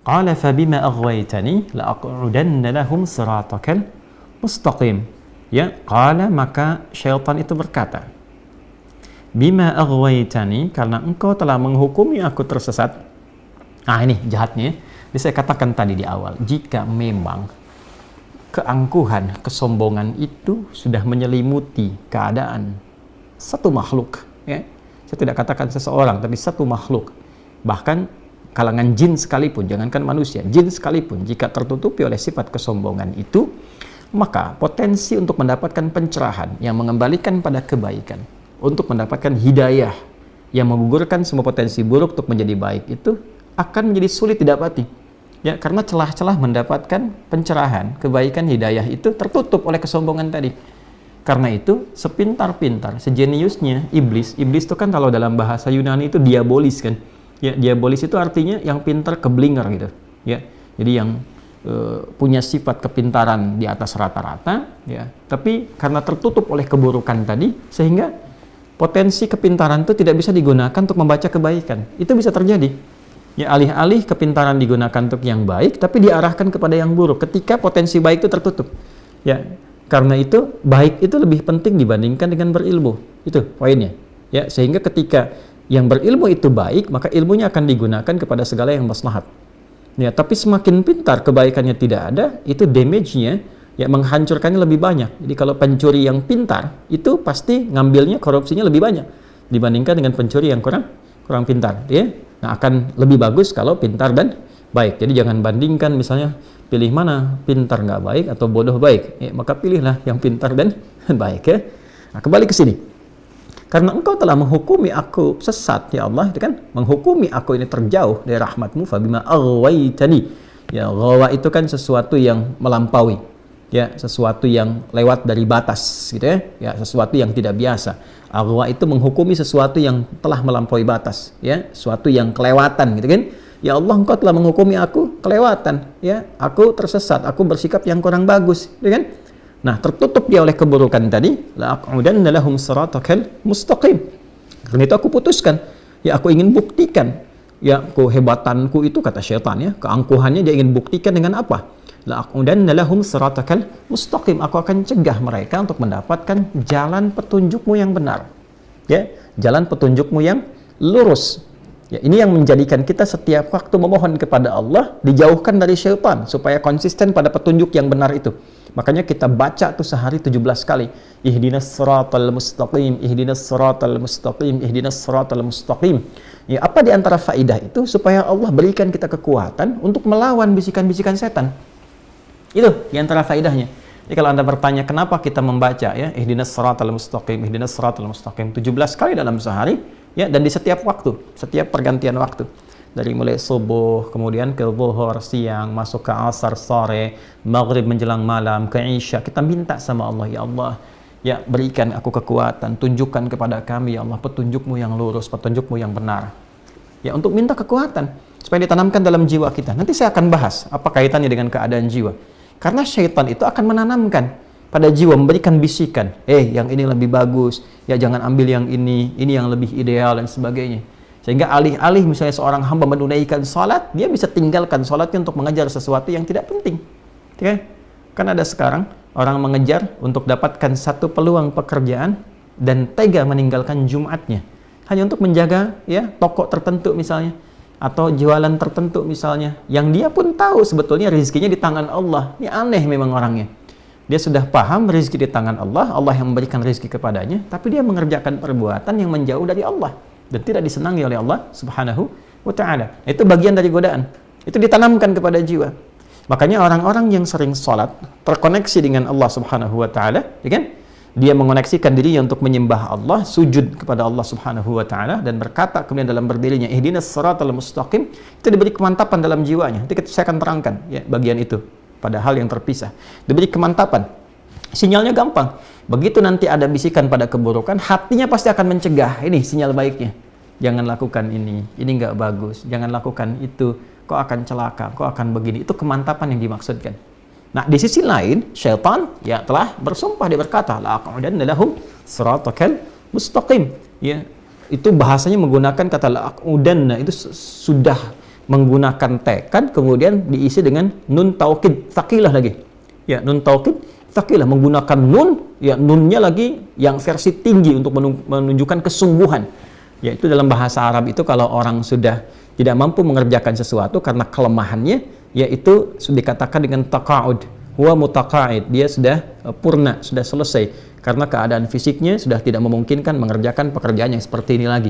Qala fabima aghwaytani la'aq'udanna lahum siratakal mustaqim. Ya, qala, maka syaitan itu berkata, bima aghwaytani, karena engkau telah menghukumi aku tersesat. Nah, ini jahatnya. Jadi saya katakan tadi di awal, jika memang keangkuhan, kesombongan itu sudah menyelimuti keadaan satu makhluk, ya. Saya tidak katakan seseorang, tapi satu makhluk. Bahkan kalangan jin sekalipun, jangankan manusia, jin sekalipun, jika tertutupi oleh sifat kesombongan itu, maka potensi untuk mendapatkan pencerahan yang mengembalikan pada kebaikan, untuk mendapatkan hidayah yang menggugurkan semua potensi buruk untuk menjadi baik, itu akan menjadi sulit didapati. Ya, karena celah-celah mendapatkan pencerahan, kebaikan, hidayah itu tertutup oleh kesombongan tadi. Karena itu, sepintar-pintar, sejeniusnya iblis itu kan kalau dalam bahasa Yunani itu diabolis kan. Ya, diabolis itu artinya yang pintar keblinger gitu. Ya, jadi yang punya sifat kepintaran di atas rata-rata, ya. Tapi karena tertutup oleh keburukan tadi, sehingga potensi kepintaran itu tidak bisa digunakan untuk membaca kebaikan. Itu bisa terjadi. Ya, alih-alih kepintaran digunakan untuk yang baik, tapi diarahkan kepada yang buruk ketika potensi baik itu tertutup. Ya, karena itu baik itu lebih penting dibandingkan dengan berilmu. Itu poinnya. Ya, sehingga ketika yang berilmu itu baik, maka ilmunya akan digunakan kepada segala yang maslahat. Ya, tapi semakin pintar kebaikannya tidak ada, itu damage-nya, ya, menghancurkannya lebih banyak. Jadi kalau pencuri yang pintar, itu pasti ngambilnya, korupsinya lebih banyak dibandingkan dengan pencuri yang kurang pintar, ya. Nah, akan lebih bagus kalau pintar dan baik. Jadi jangan bandingkan misalnya pilih mana, pintar nggak baik atau bodoh baik. Ya, maka pilihlah yang pintar dan baik, ya. Nah, kembali ke sini. Karena engkau telah menghukumi aku sesat, ya Allah, itu kan, menghukumi aku ini terjauh dari rahmatmu, fabima aghwaytani. Ya, ghawa itu kan sesuatu yang melampaui, ya, sesuatu yang lewat dari batas, gitu ya. Ya, sesuatu yang tidak biasa. Aghwa itu menghukumi sesuatu yang telah melampaui batas, ya, sesuatu yang kelewatan, gitu kan. Ya Allah, engkau telah menghukumi aku kelewatan, ya, aku tersesat, aku bersikap yang kurang bagus, gitu kan. Nah, tertutup dia oleh keburukan tadi, la'aq'udanna lahum siratakal mustaqim. Karena itu aku putuskan, ya, aku ingin buktikan, ya, kehebatanku itu, kata syaitan, ya, keangkuhannya dia ingin buktikan dengan apa? La'aq'udanna lahum siratakal mustaqim. Aku akan cegah mereka untuk mendapatkan jalan petunjukmu yang benar, ya, jalan petunjukmu yang lurus. Ya, ini yang menjadikan kita setiap waktu memohon kepada Allah dijauhkan dari syaitan supaya konsisten pada petunjuk yang benar itu. Makanya kita baca tuh sehari 17 kali. Ihdinas siratal mustaqim, ihdinas siratal mustaqim, ihdinas siratal mustaqim. Ya, apa di antara faidah itu? Supaya Allah berikan kita kekuatan untuk melawan bisikan-bisikan setan. Itu di antara faidahnya. Jadi kalau Anda bertanya kenapa kita membaca, ya, ihdinas siratal mustaqim, ihdinas siratal mustaqim 17 kali dalam sehari, ya, dan di setiap waktu, setiap pergantian waktu. Dari mulai subuh, kemudian ke zuhur, siang, masuk ke asar, sore, maghrib menjelang malam, ke isya. Kita minta sama Allah, ya Allah, ya, berikan aku kekuatan, tunjukkan kepada kami, ya Allah, petunjukmu yang lurus, petunjukmu yang benar. Ya, untuk minta kekuatan, supaya ditanamkan dalam jiwa kita. Nanti saya akan bahas apa kaitannya dengan keadaan jiwa. Karena syaitan itu akan menanamkan pada jiwa, memberikan bisikan, yang ini lebih bagus, ya, jangan ambil yang ini yang lebih ideal, dan sebagainya. Sehingga alih-alih misalnya seorang hamba menunaikan sholat, dia bisa tinggalkan sholatnya untuk mengejar sesuatu yang tidak penting. Ya? Kan ada sekarang orang mengejar untuk dapatkan satu peluang pekerjaan dan tega meninggalkan Jumatnya hanya untuk menjaga, ya, toko tertentu misalnya, atau jualan tertentu misalnya, yang dia pun tahu sebetulnya rezekinya di tangan Allah. Ini aneh memang orangnya. Dia sudah paham rezeki di tangan Allah, Allah yang memberikan rezeki kepadanya, tapi dia mengerjakan perbuatan yang menjauh dari Allah dan tidak disenangi oleh Allah Subhanahu wa ta'ala. Itu bagian dari godaan. Itu ditanamkan kepada jiwa. Makanya orang-orang yang sering sholat terkoneksi dengan Allah Subhanahu wa ta'ala, ya kan? Dia mengoneksikan dirinya untuk menyembah Allah, sujud kepada Allah Subhanahu wa ta'ala, dan berkata kemudian dalam berdirinya, ihdinas siratal mustaqim, itu diberi kemantapan dalam jiwanya. Nanti saya akan terangkan, ya, bagian itu pada hal yang terpisah. Diberi kemantapan. Sinyalnya gampang. Begitu nanti ada bisikan pada keburukan, hatinya pasti akan mencegah. Ini sinyal baiknya. Jangan lakukan ini nggak bagus. Jangan lakukan itu, kok akan celaka, kok akan begini. Itu kemantapan yang dimaksudkan. Nah, di sisi lain, syaitan, ya, telah bersumpah, dia berkata, la'aq'udanna lahum siratakal mustaqim. Ya, itu bahasanya menggunakan kata la'aq'udanna, itu sudah menggunakan tekad kemudian diisi dengan nun taukid tsaqilah lagi. Ya, nun taukid tsaqilah menggunakan nun, ya nunnya lagi yang versi tinggi untuk menunjukkan kesungguhan. Yaitu dalam bahasa Arab itu kalau orang sudah tidak mampu mengerjakan sesuatu karena kelemahannya, yaitu sudah dikatakan dengan taqa'ud. Huwa mutaqa'id, dia sudah purna, sudah selesai karena keadaan fisiknya sudah tidak memungkinkan mengerjakan pekerjaan yang seperti ini lagi.